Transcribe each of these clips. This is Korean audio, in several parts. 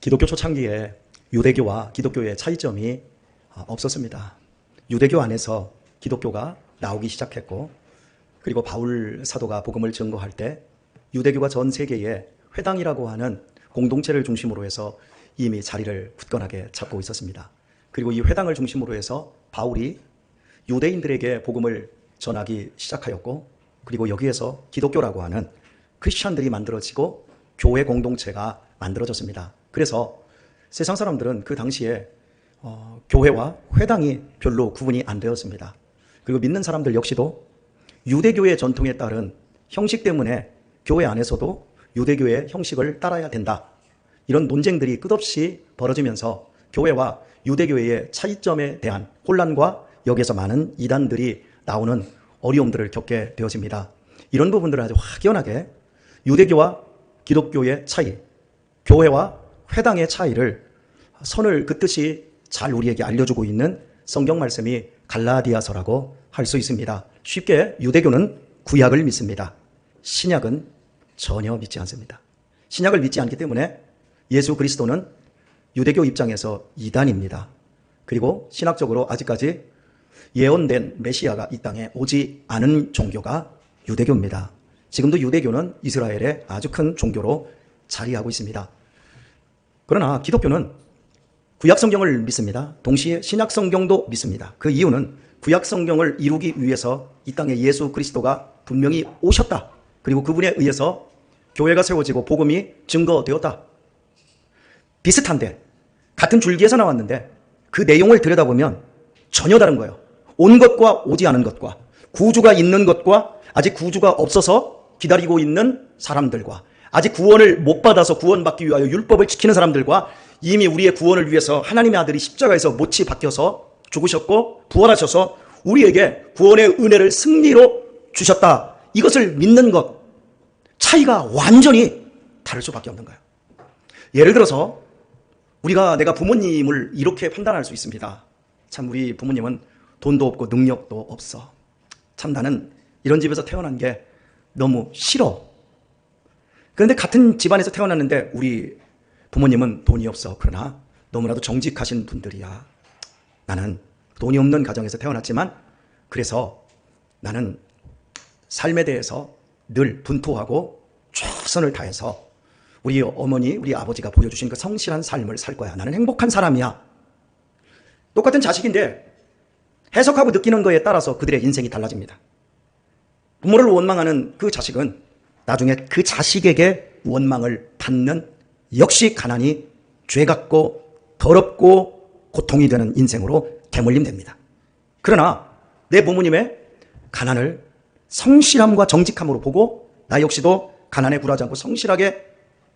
기독교 초창기에 유대교와 기독교의 차이점이 없었습니다. 유대교 안에서 기독교가 나오기 시작했고, 그리고 바울 사도가 복음을 증거할 때 유대교가 전 세계에 회당이라고 하는 공동체를 중심으로 해서 이미 자리를 굳건하게 잡고 있었습니다. 그리고 이 회당을 중심으로 해서 바울이 유대인들에게 복음을 전하기 시작하였고, 그리고 여기에서 기독교라고 하는 크리스천들이 만들어지고 교회 공동체가 만들어졌습니다. 그래서 세상 사람들은 그 당시에 교회와 회당이 별로 구분이 안 되었습니다. 그리고 믿는 사람들 역시도 유대교의 전통에 따른 형식 때문에 교회 안에서도 유대교의 형식을 따라야 된다, 이런 논쟁들이 끝없이 벌어지면서 교회와 유대교의 차이점에 대한 혼란과 여기에서 많은 이단들이 나오는 어려움들을 겪게 되어집니다. 이런 부분들을 아주 확연하게 유대교와 기독교의 차이, 교회와 회당의 차이를 선을 긋듯이 잘 우리에게 알려주고 있는 성경 말씀이 갈라디아서라고 할 수 있습니다. 쉽게 유대교는 구약을 믿습니다. 신약은 전혀 믿지 않습니다. 신약을 믿지 않기 때문에 예수 그리스도는 유대교 입장에서 이단입니다. 그리고 신학적으로 아직까지 예언된 메시아가 이 땅에 오지 않은 종교가 유대교입니다. 지금도 유대교는 이스라엘의 아주 큰 종교로 자리하고 있습니다. 그러나 기독교는 구약 성경을 믿습니다. 동시에 신약 성경도 믿습니다. 그 이유는 구약 성경을 이루기 위해서 이 땅에 예수 그리스도가 분명히 오셨다, 그리고 그분에 의해서 교회가 세워지고 복음이 증거되었다. 비슷한데 같은 줄기에서 나왔는데 그 내용을 들여다보면 전혀 다른 거예요. 온 것과 오지 않은 것과, 구주가 있는 것과 아직 구주가 없어서 기다리고 있는 사람들과, 아직 구원을 못 받아서 구원받기 위하여 율법을 지키는 사람들과, 이미 우리의 구원을 위해서 하나님의 아들이 십자가에서 못이 박혀서 죽으셨고 부활하셔서 우리에게 구원의 은혜를 승리로 주셨다, 이것을 믿는 것, 차이가 완전히 다를 수밖에 없는 거예요. 예를 들어서 내가 부모님을 이렇게 판단할 수 있습니다. 참, 우리 부모님은 돈도 없고 능력도 없어. 참, 나는 이런 집에서 태어난 게 너무 싫어. 그런데 같은 집안에서 태어났는데 우리 부모님은 돈이 없어. 그러나 너무나도 정직하신 분들이야. 나는 돈이 없는 가정에서 태어났지만 그래서 나는 삶에 대해서 늘 분투하고 최선을 다해서 우리 어머니, 우리 아버지가 보여주신 그 성실한 삶을 살 거야. 나는 행복한 사람이야. 똑같은 자식인데 해석하고 느끼는 거에 따라서 그들의 인생이 달라집니다. 부모를 원망하는 그 자식은 나중에 그 자식에게 원망을 받는, 역시 가난이 죄 같고 더럽고 고통이 되는 인생으로 대물림됩니다. 그러나 내 부모님의 가난을 성실함과 정직함으로 보고 나 역시도 가난에 굴하지 않고 성실하게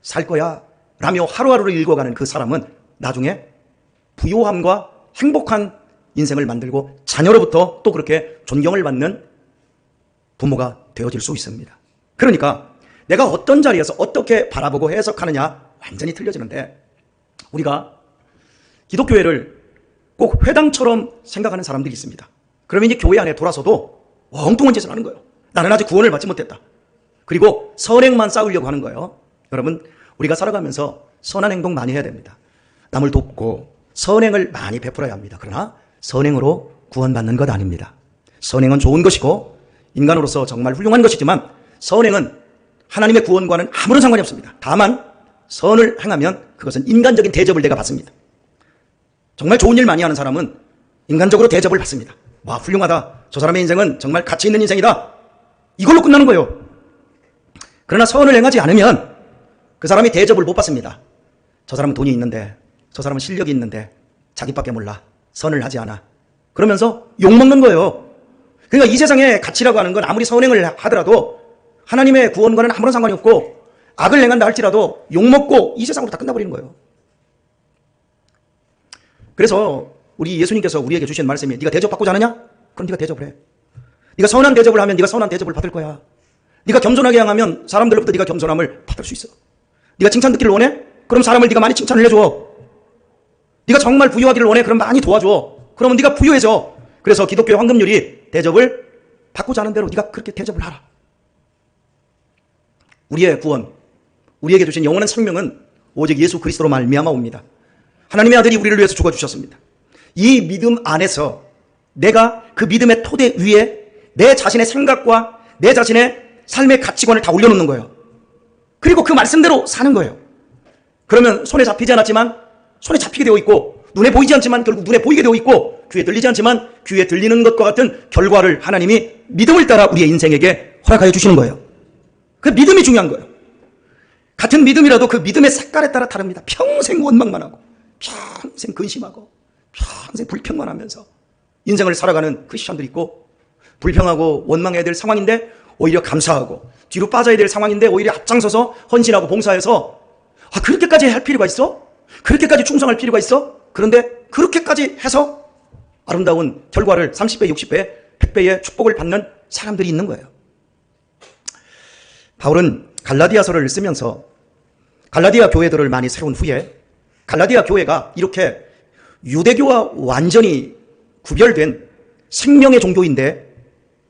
살 거야 라며 하루하루를 읽어가는 그 사람은 나중에 부요함과 행복한 인생을 만들고 자녀로부터 또 그렇게 존경을 받는 부모가 되어질 수 있습니다. 그러니까 내가 어떤 자리에서 어떻게 바라보고 해석하느냐 완전히 틀려지는데, 우리가 기독교회를 꼭 회당처럼 생각하는 사람들이 있습니다. 그러면 이제 교회 안에 돌아서도 엉뚱한 짓을 하는 거예요. 나는 아직 구원을 받지 못했다. 그리고 선행만 쌓으려고 하는 거예요. 여러분, 우리가 살아가면서 선한 행동 많이 해야 됩니다. 남을 돕고 선행을 많이 베풀어야 합니다. 그러나 선행으로 구원받는 것 아닙니다. 선행은 좋은 것이고 인간으로서 정말 훌륭한 것이지만 선행은 하나님의 구원과는 아무런 상관이 없습니다. 다만 선을 행하면 그것은 인간적인 대접을 내가 받습니다. 정말 좋은 일 많이 하는 사람은 인간적으로 대접을 받습니다. 와, 훌륭하다. 저 사람의 인생은 정말 가치 있는 인생이다. 이걸로 끝나는 거예요. 그러나 선을 행하지 않으면 그 사람이 대접을 못 받습니다. 저 사람은 돈이 있는데, 저 사람은 실력이 있는데 자기밖에 몰라. 선을 하지 않아. 그러면서 욕먹는 거예요. 그러니까 이 세상의 가치라고 하는 건 아무리 선행을 하더라도 하나님의 구원과는 아무런 상관이 없고, 악을 행한다 할지라도 욕먹고 이 세상으로 다 끝나버리는 거예요. 그래서 우리 예수님께서 우리에게 주신 말씀이, 네가 대접받고자 하느냐? 그럼 네가 대접을 해. 네가 선한 대접을 하면 네가 선한 대접을 받을 거야. 네가 겸손하게 행하면 사람들로부터 네가 겸손함을 받을 수 있어. 네가 칭찬 듣기를 원해? 그럼 사람을 네가 많이 칭찬을 해줘. 네가 정말 부유하기를 원해? 그럼 많이 도와줘. 그러면 네가 부유해져. 그래서 기독교의 황금률이 대접을 받고자 하는 대로 네가 그렇게 대접을 하라. 우리의 구원, 우리에게 주신 영원한 생명은 오직 예수 그리스도로 말미암아 옵니다. 하나님의 아들이 우리를 위해서 죽어주셨습니다. 이 믿음 안에서 내가 그 믿음의 토대 위에 내 자신의 생각과 내 자신의 삶의 가치관을 다 올려놓는 거예요. 그리고 그 말씀대로 사는 거예요. 그러면 손에 잡히지 않았지만 손에 잡히게 되어 있고, 눈에 보이지 않지만 결국 눈에 보이게 되어 있고, 귀에 들리지 않지만 귀에 들리는 것과 같은 결과를 하나님이 믿음을 따라 우리의 인생에게 허락하여 주시는 거예요. 그 믿음이 중요한 거예요. 같은 믿음이라도 그 믿음의 색깔에 따라 다릅니다. 평생 원망만 하고, 평생 근심하고, 평생 불평만 하면서 인생을 살아가는 크리스천들이 있고, 불평하고 원망해야 될 상황인데 오히려 감사하고, 뒤로 빠져야 될 상황인데 오히려 앞장서서 헌신하고 봉사해서, 그렇게까지 할 필요가 있어? 그렇게까지 충성할 필요가 있어? 그런데 그렇게까지 해서 아름다운 결과를 30배, 60배, 100배의 축복을 받는 사람들이 있는 거예요. 바울은 갈라디아서를 쓰면서 갈라디아 교회들을 많이 세운 후에 갈라디아 교회가 이렇게 유대교와 완전히 구별된 생명의 종교인데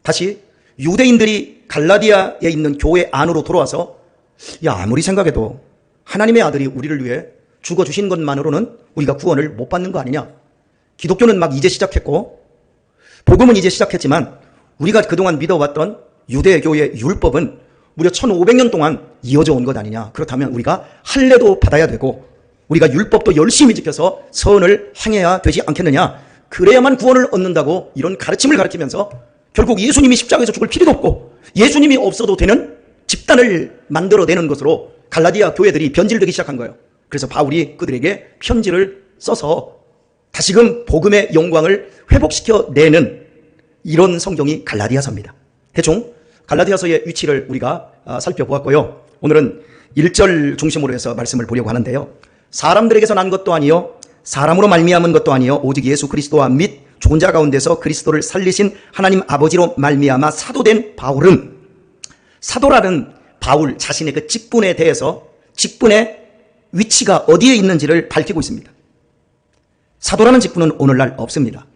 다시 유대인들이 갈라디아에 있는 교회 안으로 돌아와서, 아무리 생각해도 하나님의 아들이 우리를 위해 죽어주신 것만으로는 우리가 구원을 못 받는 거 아니냐. 기독교는 막 이제 시작했고 복음은 이제 시작했지만 우리가 그동안 믿어왔던 유대교의 율법은 무려 1500년 동안 이어져 온 것 아니냐. 그렇다면 우리가 할례도 받아야 되고 우리가 율법도 열심히 지켜서 선을 행해야 되지 않겠느냐. 그래야만 구원을 얻는다고 이런 가르침을 가르치면서 결국 예수님이 십자가에서 죽을 필요도 없고 예수님이 없어도 되는 집단을 만들어내는 것으로 갈라디아 교회들이 변질되기 시작한 거예요. 그래서 바울이 그들에게 편지를 써서 다시금 복음의 영광을 회복시켜내는 이런 성경이 갈라디아서입니다. 대충 갈라디아서의 위치를 우리가 살펴보았고요. 오늘은 1절 중심으로 해서 말씀을 보려고 하는데요. 사람들에게서 난 것도 아니요 사람으로 말미암은 것도 아니요 오직 예수 그리스도와 및 죽은 자 가운데서 그리스도를 살리신 하나님 아버지로 말미암아 사도된 바울은, 사도라는 바울 자신의 그 직분에 대해서 직분의 위치가 어디에 있는지를 밝히고 있습니다. 사도라는 직분은 오늘날 없습니다.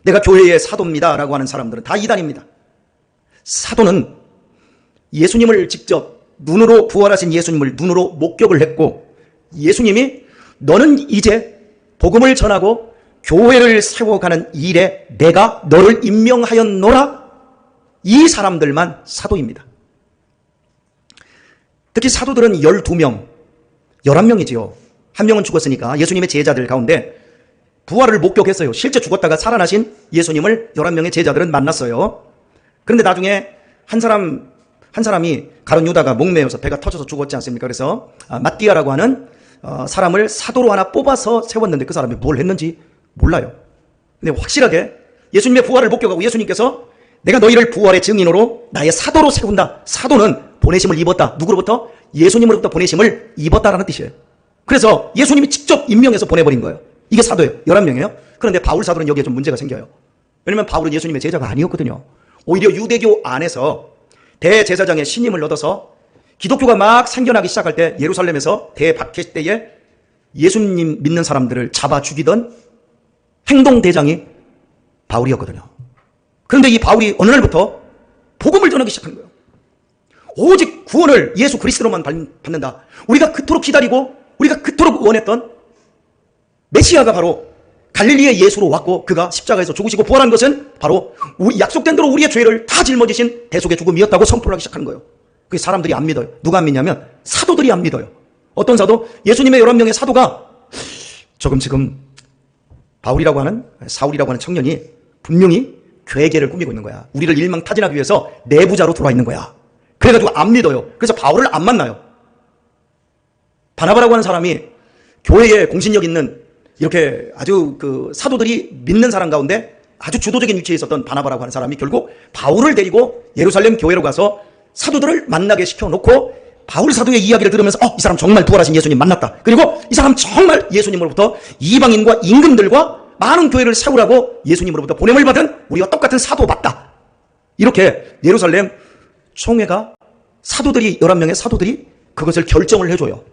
내가 교회의 사도입니다 라고 하는 사람들은 다 이단입니다. 사도는 예수님을 직접 눈으로, 부활하신 예수님을 눈으로 목격을 했고 예수님이 너는 이제 복음을 전하고 교회를 세워가는 일에 내가 너를 임명하였노라, 이 사람들만 사도입니다. 특히 사도들은 12명, 11명이지요. 한 명은 죽었으니까 예수님의 제자들 가운데 부활을 목격했어요. 실제 죽었다가 살아나신 예수님을 11명의 제자들은 만났어요. 그런데 나중에 한 사람이 가룟 유다가 목매어서 배가 터져서 죽었지 않습니까? 그래서 마띠아라고 하는 사람을 사도로 하나 뽑아서 세웠는데 그 사람이 뭘 했는지 몰라요. 근데 확실하게 예수님의 부활을 목격하고 예수님께서 내가 너희를 부활의 증인으로 나의 사도로 세운다. 사도는 보내심을 입었다. 누구로부터? 예수님으로부터 보내심을 입었다라는 뜻이에요. 그래서 예수님이 직접 임명해서 보내버린 거예요. 이게 사도예요. 11명이에요. 그런데 바울 사도는 여기에 좀 문제가 생겨요. 왜냐면 바울은 예수님의 제자가 아니었거든요. 오히려 유대교 안에서 대제사장의 신임을 얻어서 기독교가 막 생겨나기 시작할 때 예루살렘에서 대박해 때에 예수님 믿는 사람들을 잡아 죽이던 행동대장이 바울이었거든요. 그런데 이 바울이 어느 날부터 복음을 전하기 시작한 거예요. 오직 구원을 예수 그리스도로만 받는다. 우리가 그토록 기다리고 우리가 그토록 원했던 메시아가 바로 갈릴리의 예수로 왔고 그가 십자가에서 죽으시고 부활한 것은 바로 약속된 대로 우리의 죄를 다 짊어지신 대속의 죽음이었다고 선포를 하기 시작하는 거예요. 그 사람들이 안 믿어요. 누가 안 믿냐면 사도들이 안 믿어요. 어떤 사도? 예수님의 11명의 사도가 지금 바울이라고 하는, 사울이라고 하는 청년이 분명히 괴계를 꾸미고 있는 거야. 우리를 일망타진하기 위해서 내부자로 들어와 있는 거야. 그래가지고 안 믿어요. 그래서 바울을 안 만나요. 바나바라고 하는 사람이 교회에 공신력 있는 이렇게 아주 그 사도들이 믿는 사람 가운데 아주 주도적인 위치에 있었던 바나바라고 하는 사람이 결국 바울을 데리고 예루살렘 교회로 가서 사도들을 만나게 시켜놓고 바울 사도의 이야기를 들으면서 이 사람 정말 부활하신 예수님 만났다. 그리고 이 사람 정말 예수님으로부터 이방인과 임금들과 많은 교회를 세우라고 예수님으로부터 보냄을 받은 우리와 똑같은 사도 맞다. 이렇게 예루살렘 총회가 사도들이 11명의 사도들이 그것을 결정을 해줘요.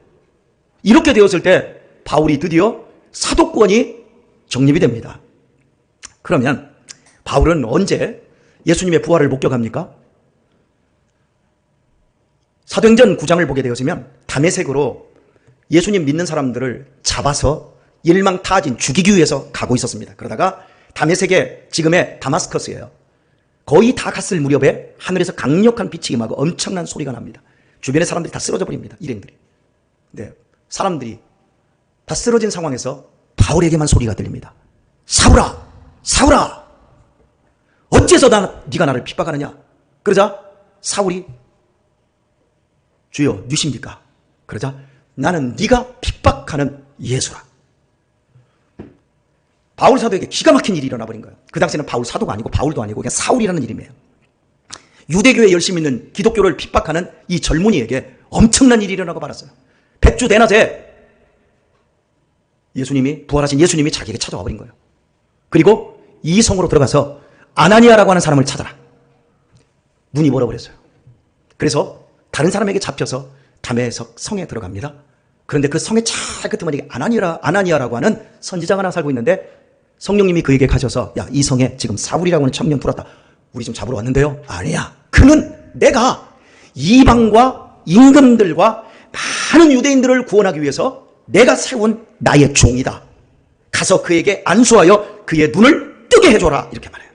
이렇게 되었을 때 바울이 드디어 사도권이 정립이 됩니다. 그러면 바울은 언제 예수님의 부활을 목격합니까? 사도행전 9장을 보게 되었으면 다메섹으로 예수님 믿는 사람들을 잡아서 일망타진 죽이기 위해서 가고 있었습니다. 그러다가 다메섹의 지금의 다마스커스예요. 거의 다 갔을 무렵에 하늘에서 강력한 빛이 임하고 엄청난 소리가 납니다. 주변의 사람들이 다 쓰러져 버립니다. 일행들이. 네, 사람들이 다 쓰러진 상황에서 바울에게만 소리가 들립니다. 사울아, 사울아, 어째서 네가 나를 핍박하느냐? 그러자 사울이 주여 누십니까? 그러자 나는 네가 핍박하는 예수라. 바울 사도에게 기가 막힌 일이 일어나 버린 거예요. 그 당시에는 바울 사도가 아니고 바울도 아니고 그냥 사울이라는 이름이에요. 유대교에 열심히 있는 기독교를 핍박하는 이 젊은이에게 엄청난 일이 일어나고 말았어요. 백주 대낮에 예수님이, 부활하신 예수님이 자기에게 찾아와 버린 거예요. 그리고 이 성으로 들어가서 아나니아라고 하는 사람을 찾아라. 눈이 멀어버렸어요. 그래서 다른 사람에게 잡혀서 다메섹 성에 들어갑니다. 그런데 그 성의 차 끝머리에 아나니아라고 하는 선지자가 하나 살고 있는데 성령님이 그에게 가셔서 야, 이 성에 지금 사울이라고 하는 청년 들어왔다. 우리 지금 잡으러 왔는데요. 아니야. 그는 내가 이방과 임금들과 많은 유대인들을 구원하기 위해서 내가 세운 나의 종이다. 가서 그에게 안수하여 그의 눈을 뜨게 해줘라. 이렇게 말해요.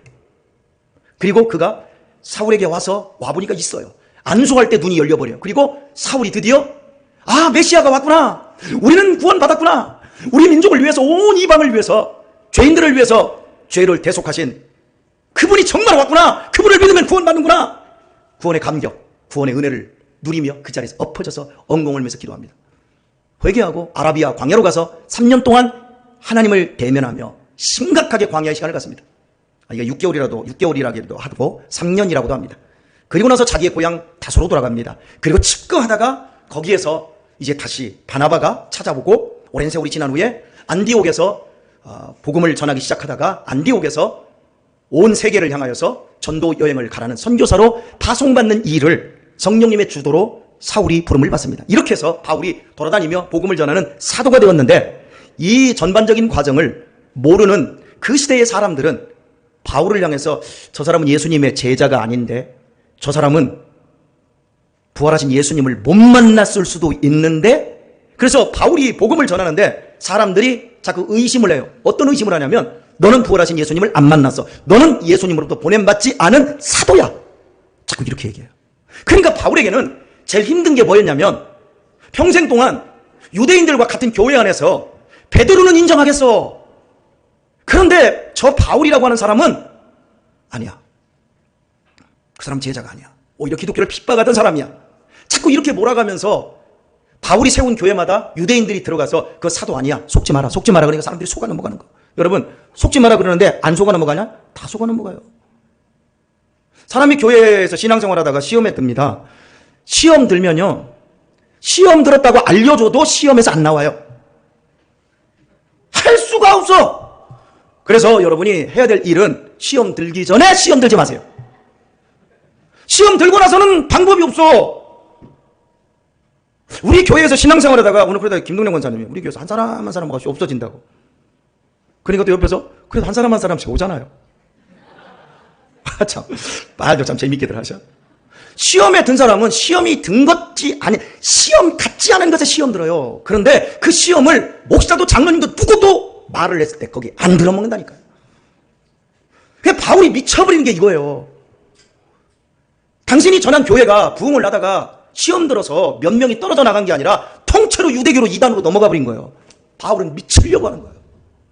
그리고 그가 사울에게 와보니까 있어요. 안수할 때 눈이 열려버려요. 그리고 사울이 드디어 아, 메시아가 왔구나. 우리는 구원받았구나. 우리 민족을 위해서, 온 이방을 위해서, 죄인들을 위해서 죄를 대속하신 그분이 정말 왔구나. 그분을 믿으면 구원받는구나. 구원의 감격, 구원의 은혜를 누리며 그 자리에서 엎어져서 엉엉 울면서 기도합니다. 회개하고 아라비아 광야로 가서 3년 동안 하나님을 대면하며 심각하게 광야의 시간을 갖습니다. 이게 6개월이라기도 하고 3년이라고도 합니다. 그리고 나서 자기의 고향 다소로 돌아갑니다. 그리고 칩거하다가 거기에서 이제 다시 바나바가 찾아보고 오랜 세월이 지난 후에 안디옥에서 복음을 전하기 시작하다가 안디옥에서 온 세계를 향하여서 전도 여행을 가라는 선교사로 파송받는 일을 성령님의 주도로 사울이 부름을 받습니다. 이렇게 해서 바울이 돌아다니며 복음을 전하는 사도가 되었는데 이 전반적인 과정을 모르는 그 시대의 사람들은 바울을 향해서 저 사람은 예수님의 제자가 아닌데 저 사람은 부활하신 예수님을 못 만났을 수도 있는데 그래서 바울이 복음을 전하는데 사람들이 자꾸 의심을 해요. 어떤 의심을 하냐면 너는 부활하신 예수님을 안 만났어. 너는 예수님으로부터 보냄받지 않은 사도야. 자꾸 이렇게 얘기해요. 그러니까 바울에게는 제일 힘든 게 뭐였냐면 평생 동안 유대인들과 같은 교회 안에서 베드로는 인정하겠어. 그런데 저 바울이라고 하는 사람은 아니야. 그 사람 제자가 아니야. 오히려 기독교를 핍박하던 사람이야. 자꾸 이렇게 몰아가면서 바울이 세운 교회마다 유대인들이 들어가서 그 사도 아니야. 속지 마라. 속지 마라. 그러니까 사람들이 속아 넘어가는 거. 여러분 속지 마라 그러는데 안 속아 넘어가냐? 다 속아 넘어가요. 사람이 교회에서 신앙생활 하다가 시험에 듭니다. 시험 들면요. 시험 들었다고 알려줘도 시험에서 안 나와요. 할 수가 없어. 그래서 여러분이 해야 될 일은 시험 들기 전에 시험 들지 마세요. 시험 들고 나서는 방법이 없어. 우리 교회에서 신앙생활 하다가 오늘 그러다 김동래 권사님이 우리 교회에서 한 사람 한 사람 없이 없어진다고. 그러니까 또 옆에서 그래도 한 사람 한 사람씩 오잖아요. 참, 말도 참 재밌게들 하셔. 시험에 든 사람은 시험이 든 것이 아니, 시험 같지 않은 것에 시험 들어요. 그런데 그 시험을 목사도 장로님도 누구도 말을 했을 때 거기 안 들어먹는다니까요. 그냥 바울이 미쳐버리는 게 이거예요. 당신이 전한 교회가 부흥을 하다가 시험 들어서 몇 명이 떨어져 나간 게 아니라 통째로 유대교로 이단으로 넘어가 버린 거예요. 바울은 미치려고 하는 거예요.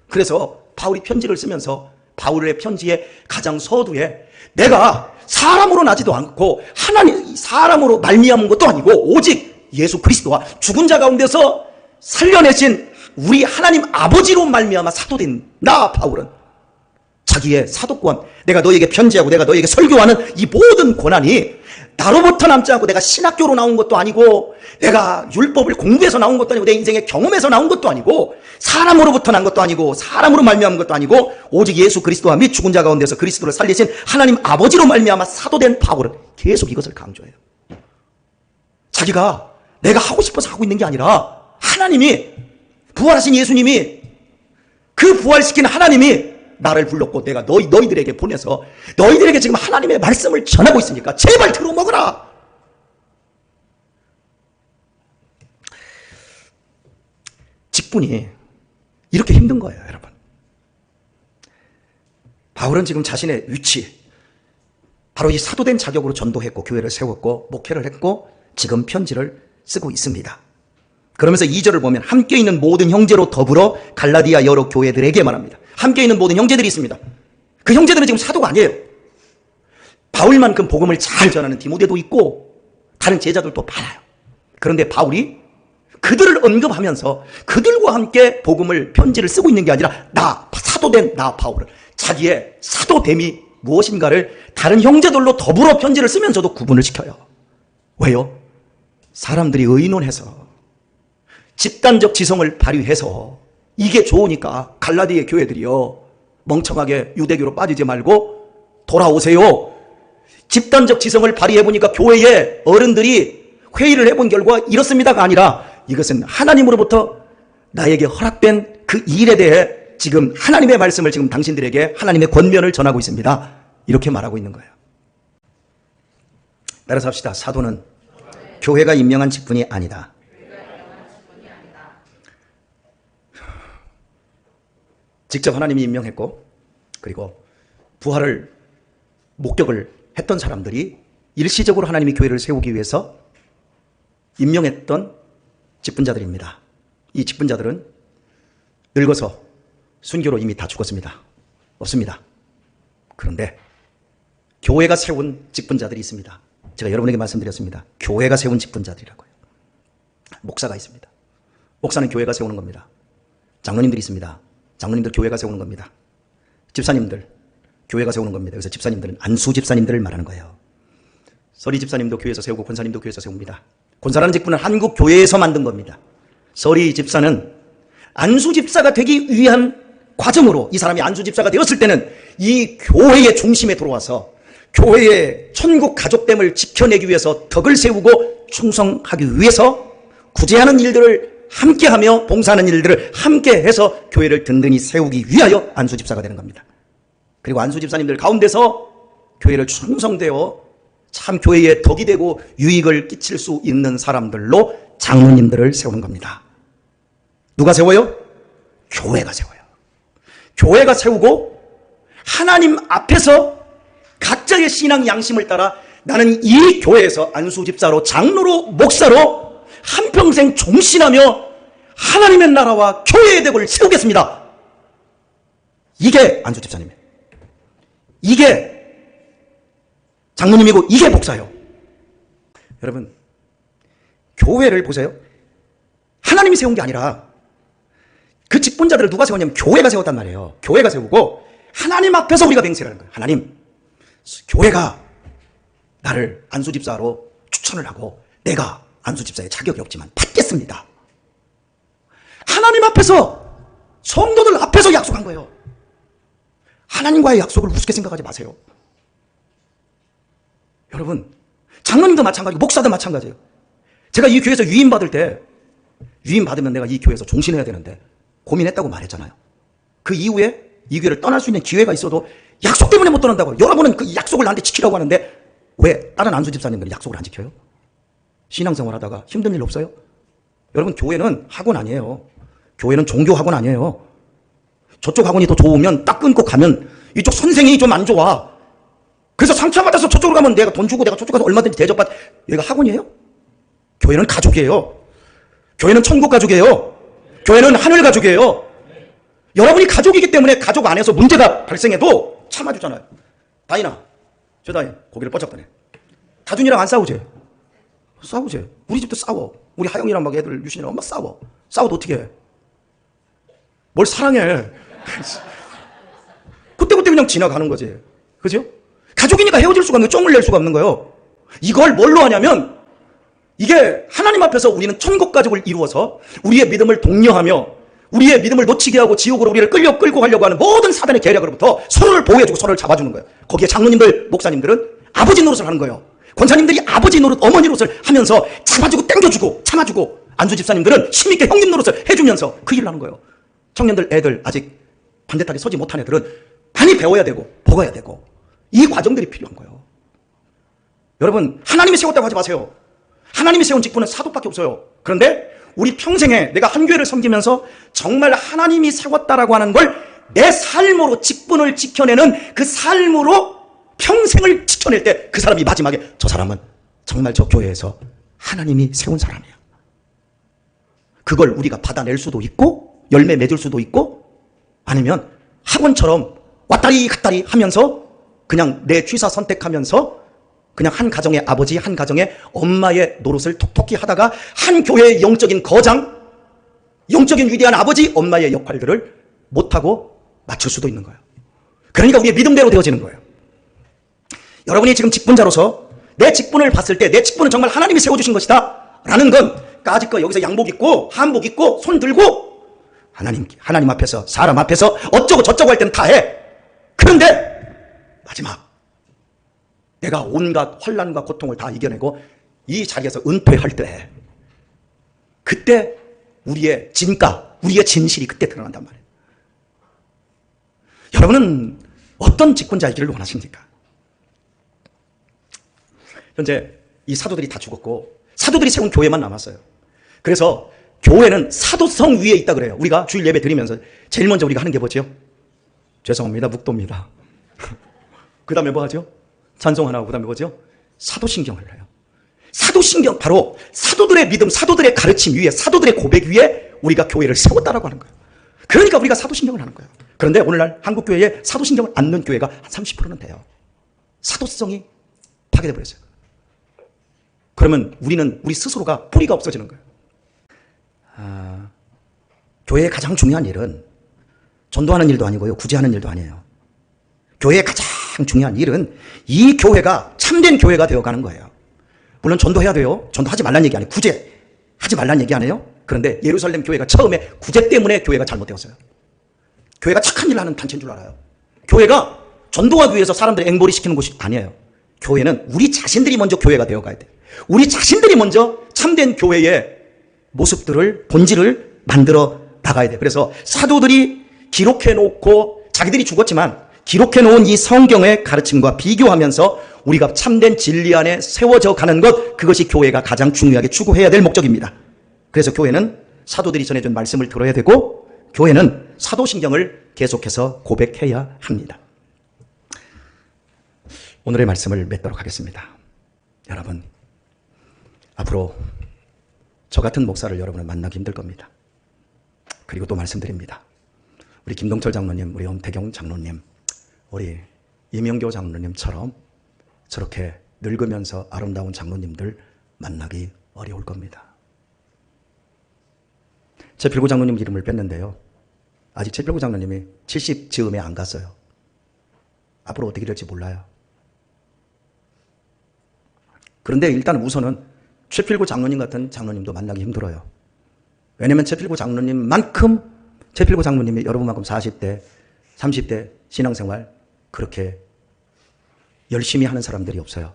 그래서 바울이 편지를 쓰면서 바울의 편지의 가장 서두에 내가 사람으로 나지도 않고 하나님 사람으로 말미암은 것도 아니고 오직 예수 그리스도와 죽은 자 가운데서 살려내신 우리 하나님 아버지로 말미암아 사도된 나 바울은 자기의 사도권, 내가 너에게 편지하고 내가 너에게 설교하는 이 모든 권한이 나로부터 남지 않고 내가 신학교로 나온 것도 아니고 내가 율법을 공부해서 나온 것도 아니고 내 인생의 경험에서 나온 것도 아니고 사람으로부터 난 것도 아니고 사람으로 말미암은 것도 아니고 오직 예수 그리스도와 및 죽은 자 가운데서 그리스도를 살리신 하나님 아버지로 말미암아 사도된 바울은 계속 이것을 강조해요. 자기가 내가 하고 싶어서 하고 있는 게 아니라 하나님이 부활하신 예수님이 그 부활시킨 하나님이 나를 불렀고 내가 너희들에게 보내서 너희들에게 지금 하나님의 말씀을 전하고 있으니까 제발 들어먹어라. 직분이 이렇게 힘든 거예요, 여러분. 바울은 지금 자신의 위치, 바로 이 사도된 자격으로 전도했고 교회를 세웠고 목회를 했고 지금 편지를 쓰고 있습니다. 그러면서 2절을 보면 함께 있는 모든 형제로 더불어 갈라디아 여러 교회들에게 말합니다. 함께 있는 모든 형제들이 있습니다. 그 형제들은 지금 사도가 아니에요. 바울만큼 복음을 잘 전하는 디모데도 있고 다른 제자들도 많아요. 그런데 바울이 그들을 언급하면서 그들과 함께 복음을 편지를 쓰고 있는 게 아니라 사도된 나 바울은 자기의 사도됨이 무엇인가를 다른 형제들로 더불어 편지를 쓰면서도 구분을 시켜요. 왜요? 사람들이 의논해서 집단적 지성을 발휘해서 이게 좋으니까 갈라디아 교회들이요, 멍청하게 유대교로 빠지지 말고 돌아오세요. 집단적 지성을 발휘해보니까 교회의 어른들이 회의를 해본 결과 이렇습니다가 아니라 이것은 하나님으로부터 나에게 허락된 그 일에 대해 지금 하나님의 말씀을 지금 당신들에게 하나님의 권면을 전하고 있습니다. 이렇게 말하고 있는 거예요. 따라서 합시다. 사도는 교회가 임명한 직분이 아니다. 직접 하나님이 임명했고 그리고 부활을 목격을 했던 사람들이 일시적으로 하나님이 교회를 세우기 위해서 임명했던 직분자들입니다. 이 직분자들은 늙어서 순교로 이미 다 죽었습니다. 없습니다. 그런데 교회가 세운 직분자들이 있습니다. 제가 여러분에게 말씀드렸습니다. 교회가 세운 직분자들이라고요. 목사가 있습니다. 목사는 교회가 세우는 겁니다. 장로님들이 있습니다. 장로님들 교회가 세우는 겁니다. 집사님들 교회가 세우는 겁니다. 그래서 집사님들은 안수 집사님들을 말하는 거예요. 서리 집사님도 교회에서 세우고 권사님도 교회에서 세웁니다. 권사라는 직분은 한국 교회에서 만든 겁니다. 서리 집사는 안수 집사가 되기 위한 과정으로 이 사람이 안수 집사가 되었을 때는 이 교회의 중심에 들어와서 교회의 천국 가족됨을 지켜내기 위해서 덕을 세우고 충성하기 위해서 구제하는 일들을 함께하며 봉사하는 일들을 함께해서 교회를 든든히 세우기 위하여 안수 집사가 되는 겁니다. 그리고 안수 집사님들 가운데서 교회를 충성되어 참 교회에 덕이 되고 유익을 끼칠 수 있는 사람들로 장로님들을 세우는 겁니다. 누가 세워요? 교회가 세워요. 교회가 세우고 하나님 앞에서 각자의 신앙 양심을 따라 나는 이 교회에서 안수 집사로 장로로 목사로 한평생 종신하며 하나님의 나라와 교회의 덕을 세우겠습니다. 이게 안수 집사님이에요. 이게 장로님이고 이게 목사예요. 여러분, 교회를 보세요. 하나님이 세운 게 아니라 그 직분자들을 누가 세웠냐면 교회가 세웠단 말이에요. 교회가 세우고 하나님 앞에서 우리가 맹세를 하는 거예요. 하나님, 교회가 나를 안수집사로 추천을 하고 내가 안수집사의 자격이 없지만 받겠습니다. 하나님 앞에서, 성도들 앞에서 약속한 거예요. 하나님과의 약속을 우습게 생각하지 마세요. 여러분, 장로님도 마찬가지고 목사도 마찬가지예요. 제가 이 교회에서 유임받을 때, 유임받으면 내가 이 교회에서 종신해야 되는데 고민했다고 말했잖아요. 그 이후에 이 교회를 떠날 수 있는 기회가 있어도 약속 때문에 못 떠난다고. 여러분은 그 약속을 나한테 지키라고 하는데 왜 다른 안수 집사님들은 약속을 안 지켜요? 신앙생활 하다가 힘든 일 없어요? 여러분, 교회는 학원 아니에요. 교회는 종교 학원 아니에요. 저쪽 학원이 더 좋으면 딱 끊고 가면 이쪽 선생이 좀 안 좋아. 그래서 상처받아서 저쪽으로 가면 내가 돈 주고 내가 저쪽 가서 얼마든지 대접받. 여기가 학원이에요? 교회는 가족이에요. 교회는 천국 가족이에요. 교회는 하늘 가족이에요. 여러분이 가족이기 때문에 가족 안에서 문제가 발생해도 참아주잖아요. 다인아, 저 다인 고기를 뻗쩍 꺼내. 다준이랑 안 싸우지? 싸우지. 우리 집도 싸워. 우리 하영이랑 막 애들 유신이랑 엄마 싸워. 싸워도 어떻게 해? 뭘 사랑해. 그때그때 그냥 지나가는 거지. 그죠? 가족이니까 헤어질 수가 없는 거예요. 쫑을 낼 수가 없는 거예요. 이걸 뭘로 하냐면 이게 하나님 앞에서 우리는 천국 가족을 이루어서 우리의 믿음을 독려하며 우리의 믿음을 놓치게 하고 지옥으로 우리를 끌고 가려고 하는 모든 사단의 계략으로부터 서로를 보호해주고 서로를 잡아주는 거예요. 거기에 장로님들, 목사님들은 아버지 노릇을 하는 거예요. 권사님들이 아버지 노릇, 어머니 노릇을 하면서 잡아주고 땡겨주고 참아주고, 안수 집사님들은 힘있게 형님 노릇을 해주면서 그 일을 하는 거예요. 청년들, 애들 아직 반듯하게 서지 못한 애들은 많이 배워야 되고 먹어야 되고 이 과정들이 필요한 거예요. 여러분, 하나님이 세웠다고 하지 마세요. 하나님이 세운 직분은 사도밖에 없어요. 그런데 우리 평생에 내가 한 교회를 섬기면서 정말 하나님이 세웠다라고 하는 걸 내 삶으로 직분을 지켜내는 그 삶으로 평생을 지켜낼 때 그 사람이 마지막에 저 사람은 정말 저 교회에서 하나님이 세운 사람이야. 그걸 우리가 받아낼 수도 있고 열매 맺을 수도 있고 아니면 학원처럼 왔다리 갔다리 하면서 그냥 내 취사 선택하면서 그냥 한 가정의 아버지, 한 가정의 엄마의 노릇을 톡톡히 하다가 한 교회의 영적인 거장, 영적인 위대한 아버지, 엄마의 역할들을 못하고 맞출 수도 있는 거예요. 그러니까 우리의 믿음대로 되어지는 거예요. 여러분이 지금 직분자로서 내 직분을 봤을 때 내 직분은 정말 하나님이 세워주신 것이다 라는 건 까짓거 여기서 양복 입고 한복 입고 손 들고 하나님 앞에서 사람 앞에서 어쩌고 저쩌고 할 때는 다 해. 그런데 마지막 내가 온갖 환난과 고통을 다 이겨내고 이 자리에서 은퇴할 때 그때 우리의 진가, 우리의 진실이 그때 드러난단 말이에요. 여러분은 어떤 직분자이기를 원하십니까? 현재 이 사도들이 다 죽었고 사도들이 세운 교회만 남았어요. 그래서 교회는 사도성 위에 있다 그래요. 우리가 주일 예배 드리면서 제일 먼저 우리가 하는 게 뭐죠? 죄송합니다. 묵도입니다. 그 다음에 뭐 하죠? 찬송하나 그 다음에 뭐죠? 사도신경을 해요. 사도신경, 바로 사도들의 믿음, 사도들의 가르침 위에, 사도들의 고백 위에 우리가 교회를 세웠다라고 하는 거예요. 그러니까 우리가 사도신경을 하는 거예요. 그런데 오늘날 한국교회에 사도신경을 안 넣는 교회가 한 30%는 돼요. 사도성이 파괴돼 버렸어요. 그러면 우리 스스로가 뿌리가 없어지는 거예요. 교회의 가장 중요한 일은 전도하는 일도 아니고요, 구제하는 일도 아니에요. 교회의 가장 중요한 일은 이 교회가 참된 교회가 되어가는 거예요. 물론 전도해야 돼요. 전도하지 말란 얘기 아니에요. 구제하지 말란 얘기 아니에요. 그런데 예루살렘 교회가 처음에 구제 때문에 교회가 잘못되었어요. 교회가 착한 일을 하는 단체인 줄 알아요. 교회가 전도하기 위해서 사람들 앵벌이 시키는 곳이 아니에요. 교회는 우리 자신들이 먼저 교회가 되어가야 돼요. 우리 자신들이 먼저 참된 교회의 모습들을, 본질을 만들어 나가야 돼요. 그래서 사도들이 기록해놓고 자기들이 죽었지만 기록해놓은 이 성경의 가르침과 비교하면서 우리가 참된 진리 안에 세워져 가는 것, 그것이 교회가 가장 중요하게 추구해야 될 목적입니다. 그래서 교회는 사도들이 전해준 말씀을 들어야 되고 교회는 사도신경을 계속해서 고백해야 합니다. 오늘의 말씀을 맺도록 하겠습니다. 여러분, 앞으로 저 같은 목사를 여러분은 만나기 힘들 겁니다. 그리고 또 말씀드립니다. 우리 김동철 장로님, 우리 엄태경 장로님, 우리 이명교 장로님처럼 저렇게 늙으면서 아름다운 장로님들 만나기 어려울 겁니다. 최필구 장로님 이름을 뺐는데요. 아직 최필구 장로님이 70 즈음에 안 갔어요. 앞으로 어떻게 될지 몰라요. 그런데 일단 우선은 최필구 장로님 같은 장로님도 만나기 힘들어요. 왜냐하면 최필구 장로님이 여러분만큼 40대, 30대 신앙생활 그렇게 열심히 하는 사람들이 없어요.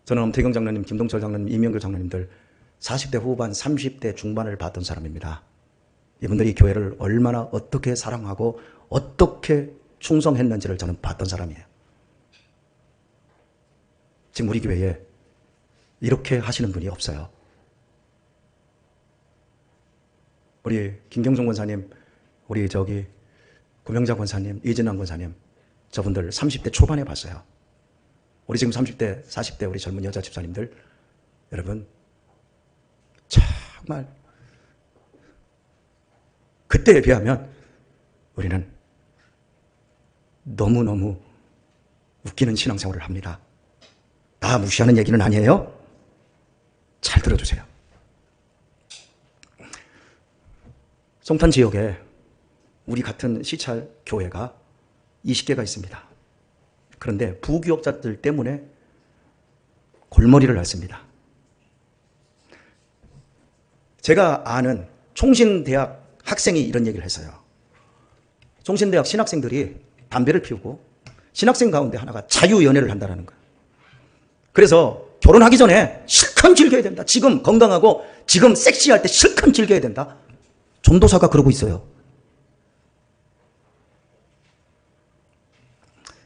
저는 엄태경 장로님, 김동철 장로님, 이명규 장로님들 40대 후반, 30대 중반을 봤던 사람입니다. 이분들이 교회를 얼마나 어떻게 사랑하고 어떻게 충성했는지를 저는 봤던 사람이에요. 지금 우리 교회에 이렇게 하시는 분이 없어요. 우리 김경종 권사님, 우리 고명자 권사님, 이진환 권사님, 저분들 30대 초반에 봤어요. 우리 지금 30대, 40대 우리 젊은 여자 집사님들, 여러분 정말 그때에 비하면 우리는 너무너무 웃기는 신앙생활을 합니다. 다 무시하는 얘기는 아니에요. 잘 들어주세요. 송탄 지역에 우리 같은 시찰 교회가 20개가 있습니다. 그런데 부교역자들 때문에 골머리를 앓습니다. 제가 아는 총신대학 학생이 이런 얘기를 했어요. 총신대학 신학생들이 담배를 피우고 신학생 가운데 하나가 자유연애를 한다는 거예요. 그래서 결혼하기 전에 실컷 즐겨야 된다. 지금 건강하고 지금 섹시할 때 실컷 즐겨야 된다. 전도사가 그러고 있어요.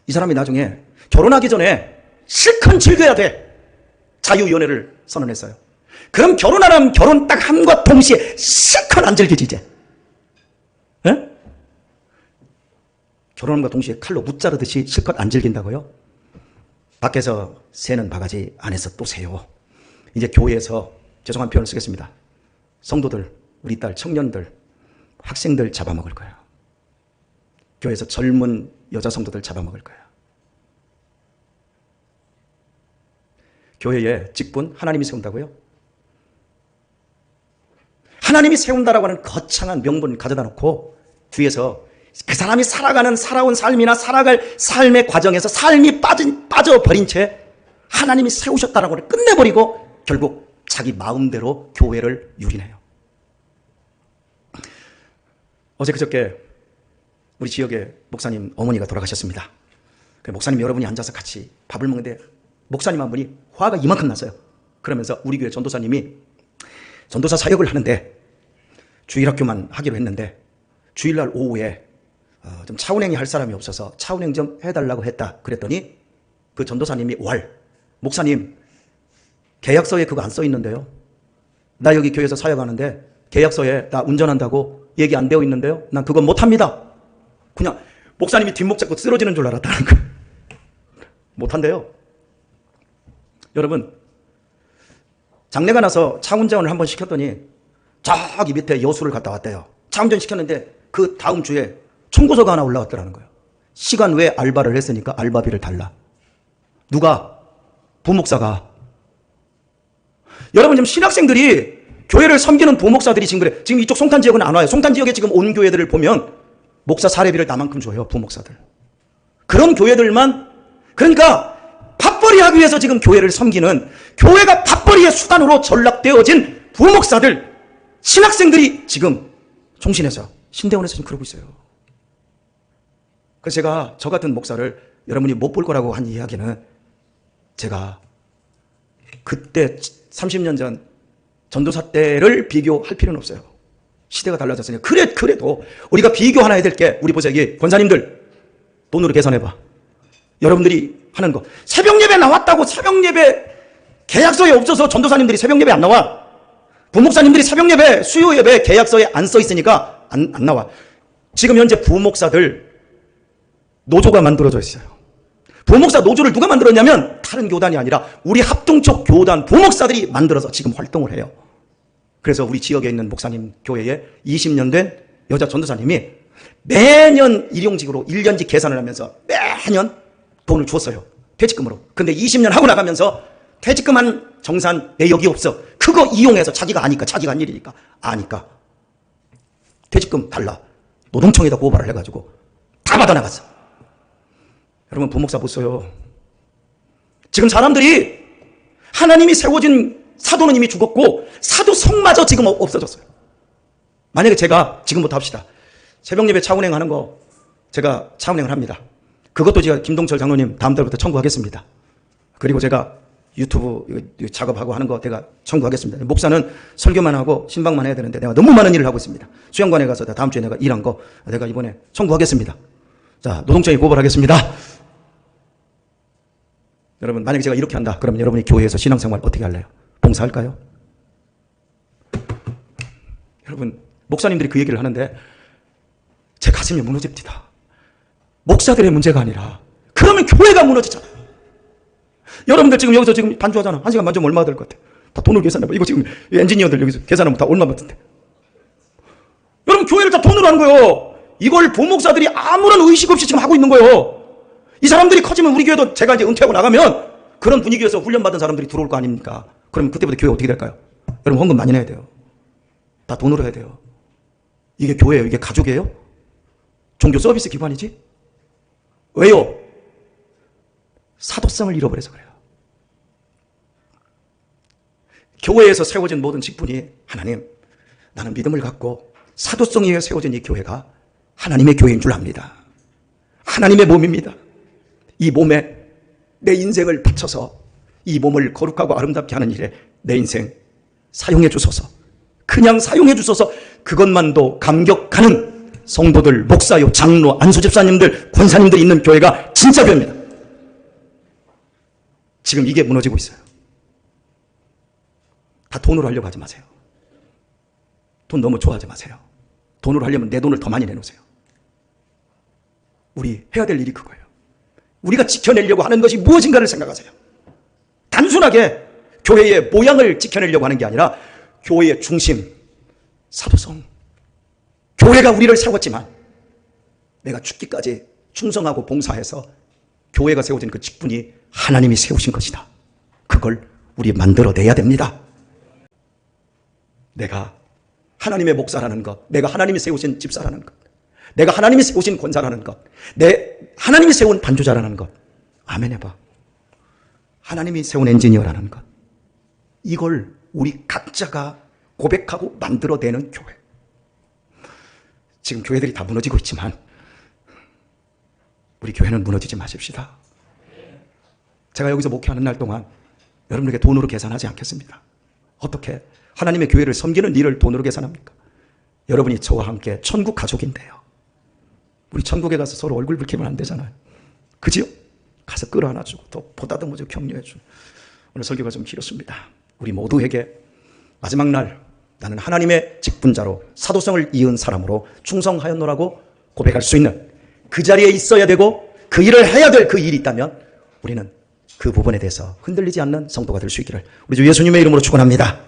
이 사람이 나중에 결혼하기 전에 실컷 즐겨야 돼. 자유연애를 선언했어요. 그럼 결혼하면 결혼 딱 함과 동시에 실컷 안 즐기지 이제. 예? 결혼함과 동시에 칼로 무자르듯이 실컷 안 즐긴다고요? 밖에서 새는 바가지 안에서 또 새요. 이제 교회에서 죄송한 표현을 쓰겠습니다. 성도들, 우리 딸 청년들, 학생들 잡아먹을 거예요. 교회에서 젊은 여자 성도들 잡아먹을 거예요. 교회에 직분 하나님이 세운다고요? 하나님이 세운다라고 하는 거창한 명분을 가져다 놓고 뒤에서 그 사람이 살아온 삶이나 살아갈 삶의 과정에서 삶이 빠져버린 채 하나님이 세우셨다라고 끝내버리고 결국 자기 마음대로 교회를 유린해요. 어제 그저께 우리 지역에 목사님 어머니가 돌아가셨습니다. 목사님 여러분이 앉아서 같이 밥을 먹는데 목사님 한 분이 화가 이만큼 났어요. 그러면서 우리 교회 전도사님이 전도사 사역을 하는데 주일학교만 하기로 했는데 주일날 오후에 좀 차운행이 할 사람이 없어서 차운행 좀 해달라고 했다. 그랬더니 그 전도사님이 목사님 계약서에 그거 안 써 있는데요. 나 여기 교회에서 사역하는데 계약서에 나 운전한다고 얘기 안 되어 있는데요. 난 그거 못합니다. 그냥 목사님이 뒷목 잡고 쓰러지는 줄 알았다는 거예요. 못한대요. 여러분 장례가 나서 차 운전을 한번 시켰더니 저기 밑에 여수를 갔다 왔대요. 차 운전 시켰는데 그 다음 주에 청구서가 하나 올라왔더라는 거예요. 시간 외에 알바를 했으니까 알바비를 달라. 누가? 부목사가. 여러분 지금 신학생들이 교회를 섬기는 부목사들이 지금 그래. 지금 이쪽 송탄 지역은 안 와요. 송탄 지역에 지금 온 교회들을 보면 목사 사례비를 나만큼 줘요. 부목사들. 그런 교회들만 그러니까 밥벌이 하기 위해서 지금 교회를 섬기는 교회가 밥벌이의 수단으로 전락되어진 부목사들 신학생들이 지금 총신에서 신대원에서 지금 그러고 있어요. 그래서 제가 저 같은 목사를 여러분이 못 볼 거라고 한 이야기는 제가 그때 30년 전 전도사 때를 비교할 필요는 없어요. 시대가 달라졌으니까. 그래도 우리가 비교 하나 해야 될 게 우리 보세요. 여기 권사님들 돈으로 계산해봐. 여러분들이 하는 거 새벽 예배 나왔다고 새벽 예배 계약서에 없어서 전도사님들이 새벽 예배 안 나와. 부목사님들이 새벽 예배 수요 예배 계약서에 안 써 있으니까 안 나와. 지금 현재 부목사들 노조가 만들어져 있어요. 부목사 노조를 누가 만들었냐면 다른 교단이 아니라 우리 합동적 교단 부목사들이 만들어서 지금 활동을 해요. 그래서 우리 지역에 있는 목사님 교회에 20년 된 여자 전도사님이 매년 일용직으로 1년직 계산을 하면서 매년 돈을 줬어요. 퇴직금으로. 근데 20년 하고 나가면서 퇴직금한 정산 내역이 없어. 그거 이용해서 자기가 한 일이니까 아니까 퇴직금 달라. 노동청에다 고발을 해가지고 다 받아나갔어. 여러분 부목사 못 써요. 지금 사람들이 하나님이 세워진 사도는 이미 죽었고 사도성마저 지금 없어졌어요. 만약에 제가 지금부터 합시다. 새벽예배 차운행 하는 거 제가 차운행을 합니다. 그것도 제가 김동철 장로님 다음 달부터 청구하겠습니다. 그리고 제가 유튜브 작업하고 하는 거 내가 청구하겠습니다. 목사는 설교만 하고 신방만 해야 되는데 내가 너무 많은 일을 하고 있습니다. 수영관에 가서 다음 주에 내가 일한 거 내가 이번에 청구하겠습니다. 자, 노동청에 고발하겠습니다. 여러분 만약에 제가 이렇게 한다. 그러면 여러분이 교회에서 신앙생활 어떻게 할래요? 봉사할까요? 여러분 목사님들이 그 얘기를 하는데 제 가슴이 무너집니다. 목사들의 문제가 아니라 그러면 교회가 무너지잖아요. 여러분들 지금 여기서 지금 반주하잖아. 1시간 반주면 얼마 될 것 같아? 다 돈으로 계산해봐. 이거 지금 엔지니어들 여기서 계산하면 다 얼마 받던데. 여러분 교회를 다 돈으로 하는 거예요. 이걸 부목사들이 아무런 의식 없이 지금 하고 있는 거예요. 이 사람들이 커지면 우리 교회도 제가 이제 은퇴하고 나가면 그런 분위기에서 훈련받은 사람들이 들어올 거 아닙니까? 그럼 그때부터 교회 어떻게 될까요? 여러분 헌금 많이 내야 돼요. 다 돈으로 해야 돼요. 이게 교회예요? 이게 가족이에요? 종교 서비스 기관이지? 왜요? 사도성을 잃어버려서 그래요. 교회에서 세워진 모든 직분이 하나님, 나는 믿음을 갖고 사도성 위에 세워진 이 교회가 하나님의 교회인 줄 압니다. 하나님의 몸입니다. 이 몸에 내 인생을 바쳐서 이 몸을 거룩하고 아름답게 하는 일에 내 인생 사용해 주소서. 그냥 사용해 주소서. 그것만도 감격하는 성도들, 목사요, 장로, 안수집사님들, 권사님들이 있는 교회가 진짜 교회입니다. 지금 이게 무너지고 있어요. 다 돈으로 하려고 하지 마세요. 돈 너무 좋아하지 마세요. 돈으로 하려면 내 돈을 더 많이 내놓으세요. 우리 해야 될 일이 그거예요. 우리가 지켜내려고 하는 것이 무엇인가를 생각하세요. 단순하게 교회의 모양을 지켜내려고 하는 게 아니라 교회의 중심, 사도성. 교회가 우리를 세웠지만 내가 죽기까지 충성하고 봉사해서 교회가 세워진 그 직분이 하나님이 세우신 것이다. 그걸 우리 만들어내야 됩니다. 내가 하나님의 목사라는 것, 내가 하나님이 세우신 집사라는 것, 내가 하나님이 세우신 권사라는 것, 하나님이 세운 반주자라는 것, 아멘 해봐. 하나님이 세운 엔지니어라는 것, 이걸 우리 각자가 고백하고 만들어내는 교회. 지금 교회들이 다 무너지고 있지만 우리 교회는 무너지지 마십시다. 제가 여기서 목회하는 날 동안 여러분에게 돈으로 계산하지 않겠습니다. 어떻게 하나님의 교회를 섬기는 일을 돈으로 계산합니까? 여러분이 저와 함께 천국 가족인데요. 우리 천국에 가서 서로 얼굴 붉히면 안 되잖아요. 그지요? 가서 끌어안아주고 또 보다듬어주고 격려해주고. 오늘 설교가 좀 길었습니다. 우리 모두에게 마지막 날 나는 하나님의 직분자로 사도성을 이은 사람으로 충성하였노라고 고백할 수 있는 그 자리에 있어야 되고 그 일을 해야 될 그 일이 있다면 우리는 그 부분에 대해서 흔들리지 않는 성도가 될 수 있기를 우리 주 예수님의 이름으로 축원합니다.